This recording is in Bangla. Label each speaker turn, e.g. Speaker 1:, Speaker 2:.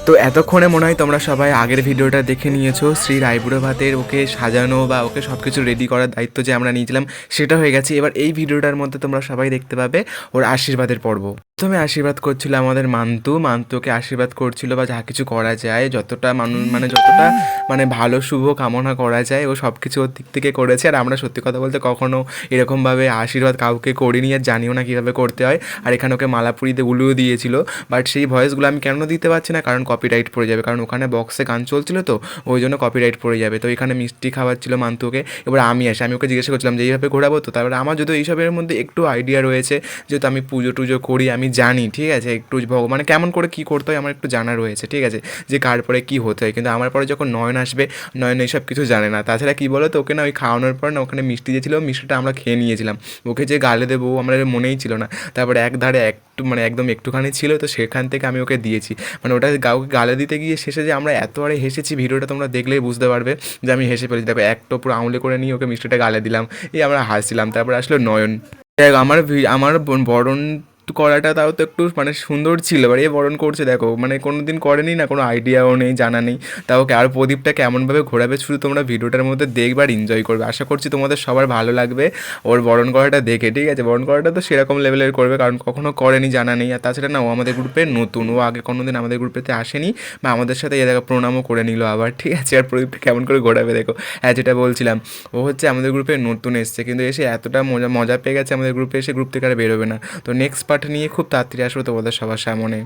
Speaker 1: তো এতক্ষণে মনে হয় তোমরা সবাই আগের ভিডিওটা দেখে নিয়েছো। শ্রীর আইবুড়ো ভাতের ওকে সাজানো বা ওকে সব কিছু রেডি করার দায়িত্ব যে আমরা নিয়েছিলাম সেটা হয়ে গেছে। এবার এই ভিডিওটার মধ্যে তোমরা সবাই দেখতে পাবে ওর আশীর্বাদের পর্ব। প্রথমে আশীর্বাদ করছিল আমাদের মান্তুকে আশীর্বাদ করছিল বা যা কিছু করা যায়, যতটা যতটা ভালো শুভ কামনা করা যায় ও সব কিছু ওর দিক থেকে করেছে। আর আমরা সত্যি কথা বলতে কখনো এরকমভাবে আশীর্বাদ কাউকে করিনি আর জানিও না কীভাবে করতে হয়। আর এখানে ওকে মালাপুরিতে উলুও দিয়েছিল, বাট সেই ভয়েসগুলো আমি কেন দিতে পারছি না, কারণ কপিরাইট পড়ে যাবে, কারণ ওখানে বক্সে গান চলছিল তো ওই জন্য কপিরাইট পড়ে যাবে। তো এখানে মিষ্টি খাওয়াচ্ছিল মান্তুকে। এবার আমি ওকে জিজ্ঞাসা করছিলাম যে এইভাবে ঘোরাবো তো। তারপরে আমার যদি এইসবের মধ্যে একটু আইডিয়া রয়েছে, যেহেতু আমি পুজো টুজো করি, আমি জানি, ঠিক আছে, একটু কেমন করে কী করতে হয় আমার একটু জানা রয়েছে, ঠিক আছে, যে কার পরে কী হতে হয়। কিন্তু আমার পরে যখন নয়ন আসবে, নয়ন এইসব কিছু জানে না। তাছাড়া কী বলো তো, ওকে না ওই খাওয়ানোর পর না ওখানে মিষ্টি দিয়েছিল, মিষ্টিটা আমরা খেয়ে নিয়েছিলাম। ওকে যে গালে দেবো আমার মনেই ছিল না। তারপরে এক ধারে একটু একদম একটুখানি ছিল, তো সেখান থেকে আমি ওকে দিয়েছি। ওটা কাউকে গালে দিতে গিয়ে শেষে যে আমরা এত আরে হেসেছি, ভিডিওটা তোমরা দেখলেই বুঝতে পারবে যে আমি হেসে ফেলেছি। দেখো এক টোপর আঙুলে করে নিয়ে ওকে মিষ্টিটা গালে দিলাম, এই আমরা হাসছিলাম। তারপরে আসলো নয়ন। দেখ আমার বরণ করাটা তাও তো একটু সুন্দর ছিল। এবার এ বরণ করছে দেখো, কোনো দিন করেনি না, কোনো আইডিয়াও নেই, জানা নেই। তাও আর প্রদীপটা কেমনভাবে ঘোরাবে শুধু তোমরা ভিডিওটার মধ্যে দেখবে আর এনজয় করবে। আশা করছি তোমাদের সবার ভালো লাগবে ওর বরণ করাটা দেখে, ঠিক আছে। বরণ করাটা তো সেরকম লেভেলের করবে, কারণ কখনো করেনি, জানা নেই। আর তাছাড়া না ও আমাদের গ্রুপে নতুন, ও আগে কোনো দিন আমাদের গ্রুপেতে আসেনি বা আমাদের সাথে দেখো প্রণামও করে নিল আবার, ঠিক আছে। আর প্রদীপটা কেমন করে ঘোরাবে দেখো। হ্যাঁ, যেটা বলছিলাম, ও হচ্ছে আমাদের গ্রুপে নতুন এসছে, কিন্তু এসে এতটা মজা পেয়ে গেছে আমাদের গ্রুপে এসে, গ্রুপ থেকে আর বেরোবে না। তো নেক্সট পার্ট নিয়ে খুব তাড়াতাড়ি আসবো তোমাদের সবার সামনে।